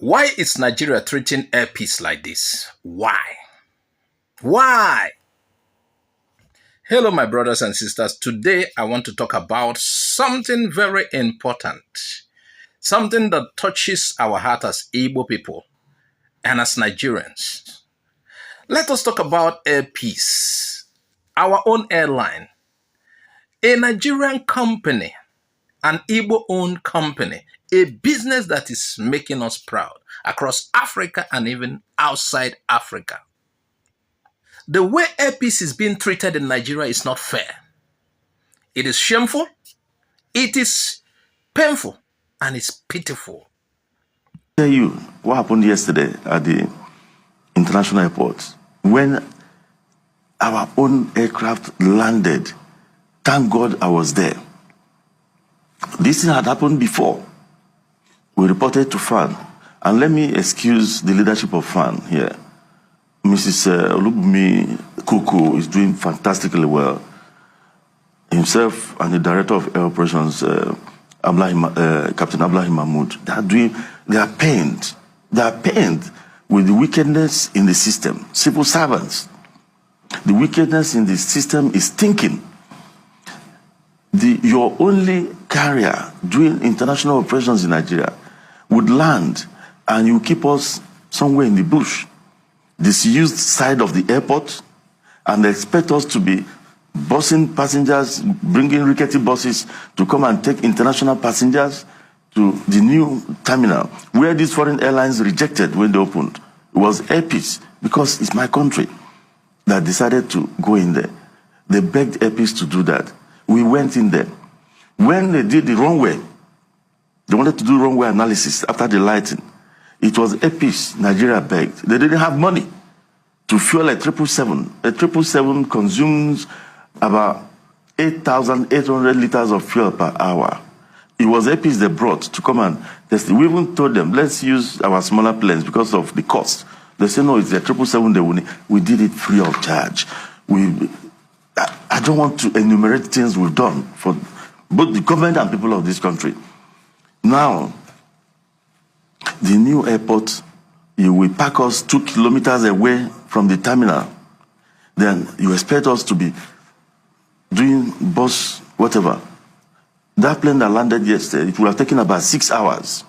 Why is Nigeria treating airpeace like this? Why? Why? Hello, my brothers and sisters. Today, I want to talk about something very important. Something that touches our heart as Igbo people and as Nigerians. Let us talk about airpeace, our own airline, a Nigerian company, an Igbo-owned company, a business that is making us proud across Africa and even outside Africa. The way airpeace is being treated in Nigeria is not fair. It is shameful, it is painful, and it's pitiful. I'll tell you what happened yesterday at the international airport when our own aircraft landed. Thank God I was there. This thing had happened before. We reported to FAN, and let me excuse the leadership of FAN here. Mrs. Olubumi Kuku is doing fantastically well. Himself and the director of air operations, Captain Ablahi Mahmoud, they are pained. They are pained with the wickedness in the system. Civil servants. The wickedness in the system is stinking. Your only carrier doing international operations in Nigeria would land and you keep us somewhere in the bush, disused side of the airport, and they expect us to be busing passengers, bringing rickety buses to come and take international passengers to the new terminal, where these foreign airlines rejected when they opened. It was airpeace, because it's my country, that decided to go in there. They begged airpeace to do that. We went in there. When they did the runway, they wanted to do runway analysis after the lighting. It was airpeace Nigeria begged. They didn't have money to fuel a 777. A 777 consumes about 8,800 liters of fuel per hour. It was airpeace they brought to come and test it. We even told them, let's use our smaller planes because of the cost. They said, no, it's the 777 they will need. We did it free of charge. I don't want to enumerate things we've done for both the government and people of this country. Now, the new airport, you will park us 2 kilometers away from the terminal. Then you expect us to be doing bus, whatever. That plane that landed yesterday, it would have taken about 6 hours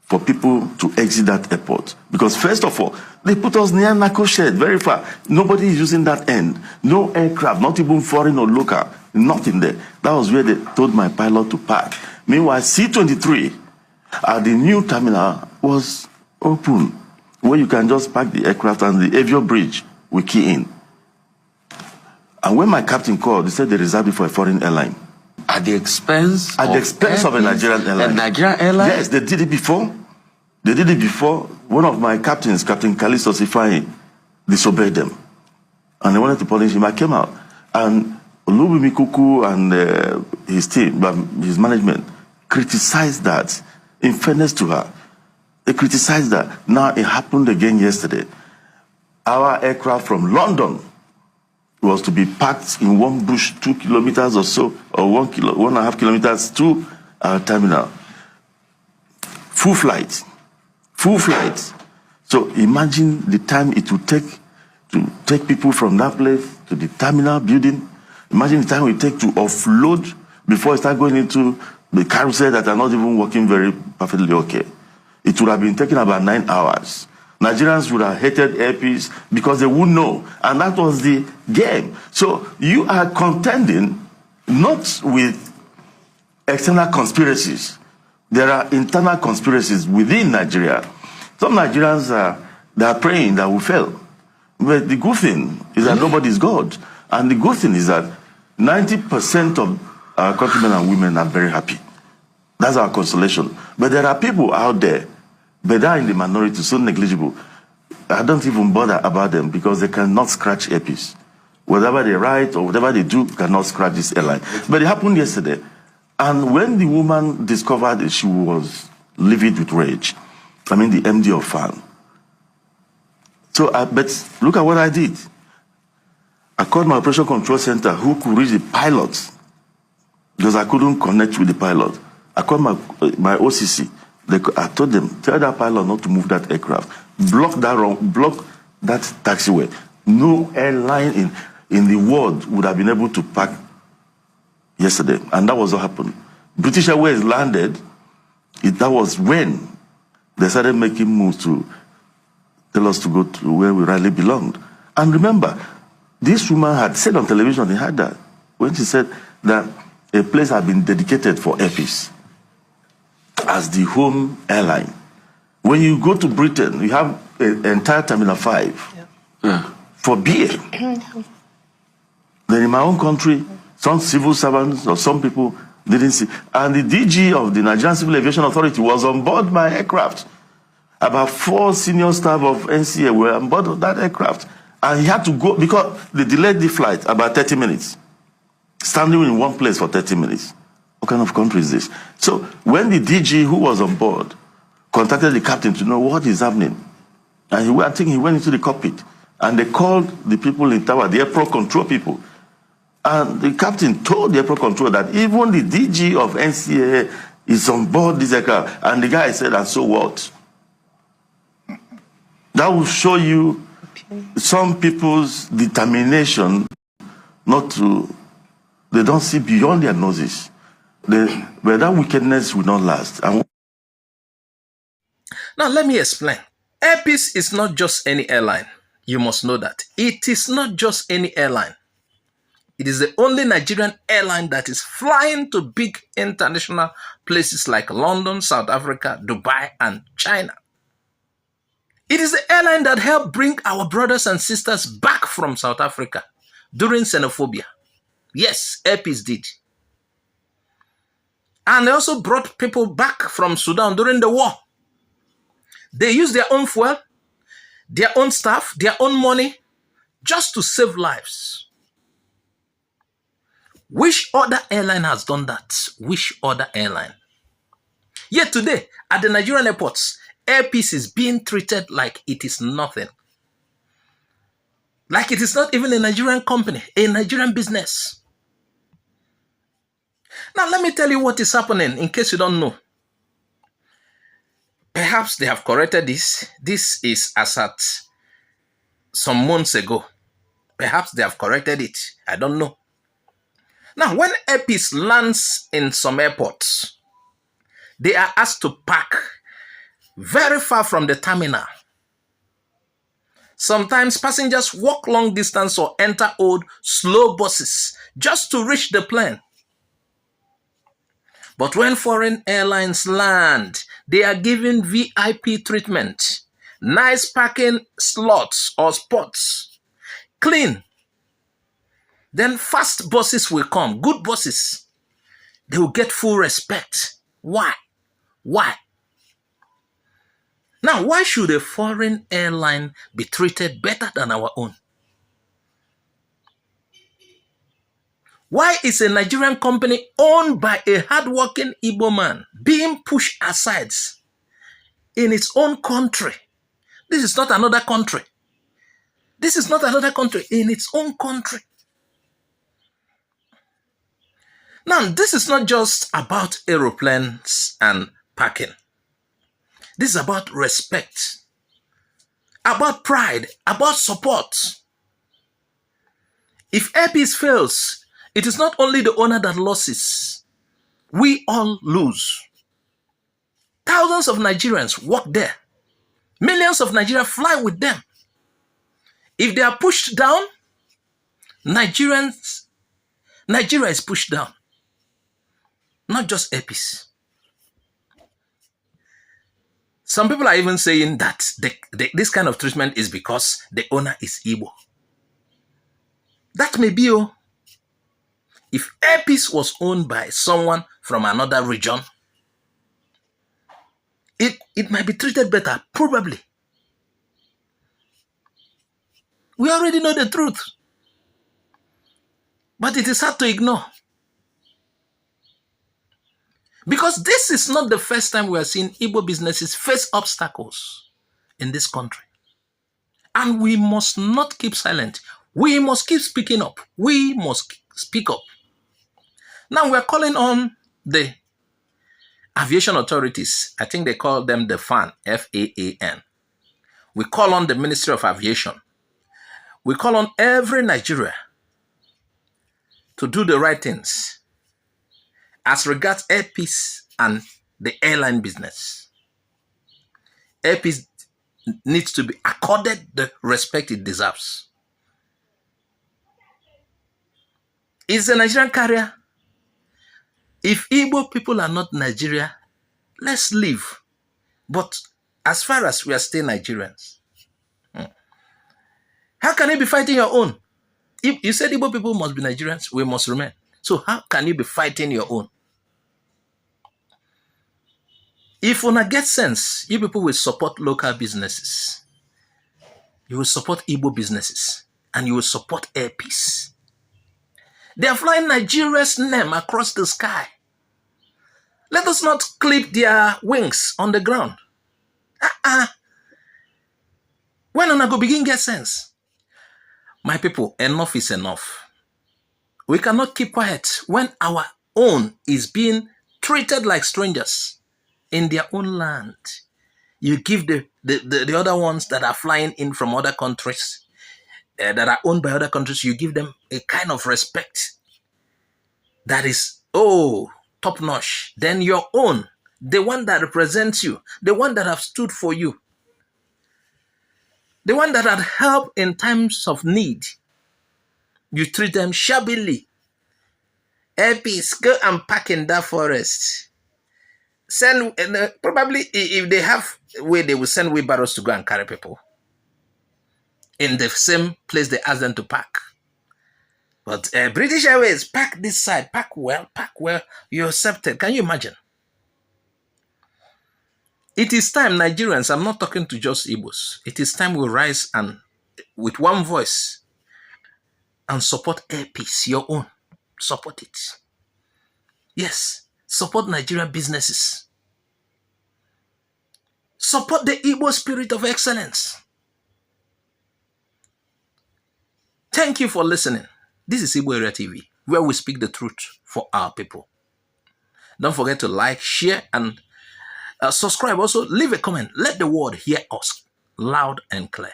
for people to exit that airport. Because first of all, they put us near Nako Shed, very far. Nobody is using that end. No aircraft, not even foreign or local, nothing there. That was where they told my pilot to park. Meanwhile, C-23 at the new terminal was open, where you can just park the aircraft and the Aviation bridge will key in. And when my captain called, they said they reserved it for a foreign airline. At the expense of a Nigerian airline. A Nigerian airline? Yes, they did it before. They did it before. One of my captains, Captain Kalisto Sifai, disobeyed them. And they wanted to punish him. I came out. And Olubumi Kuku and his team, his management, criticized that. In fairness to her, they criticized that. Now it happened again yesterday. Our aircraft from London was to be parked in one bush 2 kilometers or so, or 1.5 kilometers to our terminal. Full flight. Full flight. So imagine the time it would take to take people from that place to the terminal building. Imagine the time it would take to offload before you start going into the carousel that are not even working very perfectly okay. It would have been taking about 9 hours. Nigerians would have hated airpeace because they wouldn't know. And that was the game. So you are contending not with external conspiracies. There are internal conspiracies within Nigeria. Some Nigerians they are praying that we fail. But the good thing is that nobody is God. And the good thing is that 90% of our countrymen and women are very happy. That's our consolation. But there are people out there, but they are in the minority, so negligible. I don't even bother about them because they cannot scratch airpeace. Whatever they write or whatever they do cannot scratch this airline. But it happened yesterday. And when the woman discovered it, she was livid with rage. I mean, the MD of FAN. So, but look at what I did. I called my operation control center who could reach the pilot because I couldn't connect with the pilot. I called my OCC I told them, tell that pilot not to move that aircraft. Block that taxiway. No airline in the world would have been able to park yesterday. And that was what happened. British Airways landed. That was when they started making moves to tell us to go to where we rightly belonged. And remember, this woman had said on television, they had that, when she said that a place had been dedicated for airpeace as the home airline. When you go to Britain, you have an entire Terminal 5 for beer. Then in my own country, some civil servants or some people didn't see. And the DG of the Nigerian Civil Aviation Authority was on board my aircraft. About 4 senior staff of NCA were on board of that aircraft. And he had to go, because they delayed the flight about 30 minutes. Standing in one place for 30 minutes. What kind of country is this? So when the DG who was on board contacted the captain to know what is happening, and I think he went into the cockpit, and they called the people in tower, the airport control people. And the captain told the airport control that even the DG of NCAA is on board this aircraft. And the guy said, and so what? That will show you some people's determination not to, they don't see beyond their noses. But that wickedness will not last. And now, let me explain. Airpeace is not just any airline. You must know that. It is not just any airline. It is the only Nigerian airline that is flying to big international places like London, South Africa, Dubai, and China. It is the airline that helped bring our brothers and sisters back from South Africa during xenophobia. Yes, Airpeace did. And they also brought people back from Sudan during the war. They used their own fuel, their own staff, their own money, just to save lives. Which other airline has done that? Which other airline? Yet today, at the Nigerian airports, Airpeace is being treated like it is nothing. Like it is not even a Nigerian company, a Nigerian business. Now, let me tell you what is happening in case you don't know. Perhaps they have corrected this. This is as at some months ago. Perhaps they have corrected it. I don't know. Now, when Airpeace lands in some airports, they are asked to park very far from the terminal. Sometimes passengers walk long distance or enter old, slow buses just to reach the plane. But when foreign airlines land, they are given VIP treatment, nice parking slots or spots, clean. Then fast buses will come, good buses. They will get full respect. Why? Why? Now, why should a foreign airline be treated better than our own? Why is a Nigerian company owned by a hardworking Igbo man being pushed aside in its own country? This is not another country. This is not another country, in its own country. Now, this is not just about aeroplanes and parking. This is about respect, about pride, about support. If Airpeace fails, it is not only the owner that loses. We all lose. Thousands of Nigerians work there. Millions of Nigerians fly with them. If they are pushed down, Nigeria is pushed down. Not just Airpeace. Some people are even saying that this kind of treatment is because the owner is Igbo. That may be. If Airpeace was owned by someone from another region, it might be treated better, probably. We already know the truth. But it is hard to ignore. Because this is not the first time we are seeing Igbo businesses face obstacles in this country. And we must not keep silent. We must keep speaking up. We must speak up. Now we are calling on the aviation authorities, I think they call them the FAAN, F-A-A-N. We call on the Ministry of Aviation. We call on every Nigeria to do the right things as regards air peace and the airline business. Air peace needs to be accorded the respect it deserves. It's a Nigerian carrier. If Igbo people are not Nigeria, let's leave. But as far as we are still Nigerians, how can you be fighting your own? If you said Igbo people must be Nigerians, we must remain. So how can you be fighting your own? If una get sense, you people will support local businesses. You will support Igbo businesses. And you will support air peace. They are flying Nigeria's name across the sky. Let us not clip their wings on the ground. When una go begin get sense? My people, enough is enough. We cannot keep quiet when our own is being treated like strangers in their own land. You give the other ones that are flying in from other countries, that are owned by other countries, you give them a kind of respect that is, top-notch. Then your own, the one that represents you, the one that have stood for you, the one that had helped in times of need, you treat them shabbily. Air peace, go and park in that forest. Send, probably if they have way, they will send wheelbarrows to go and carry people in the same place they ask them to park. But British Airways, park this side, park well, you're accepted. Can you imagine? It is time, Nigerians, I'm not talking to just Igbos. It is time we rise and with one voice and support air peace, your own. Support it. Yes, support Nigerian businesses. Support the Igbo spirit of excellence. Thank you for listening. This is IGBO AREA TV, where we speak the truth for our people. Don't forget to like, share, and subscribe. Also, leave a comment. Let the world hear us loud and clear.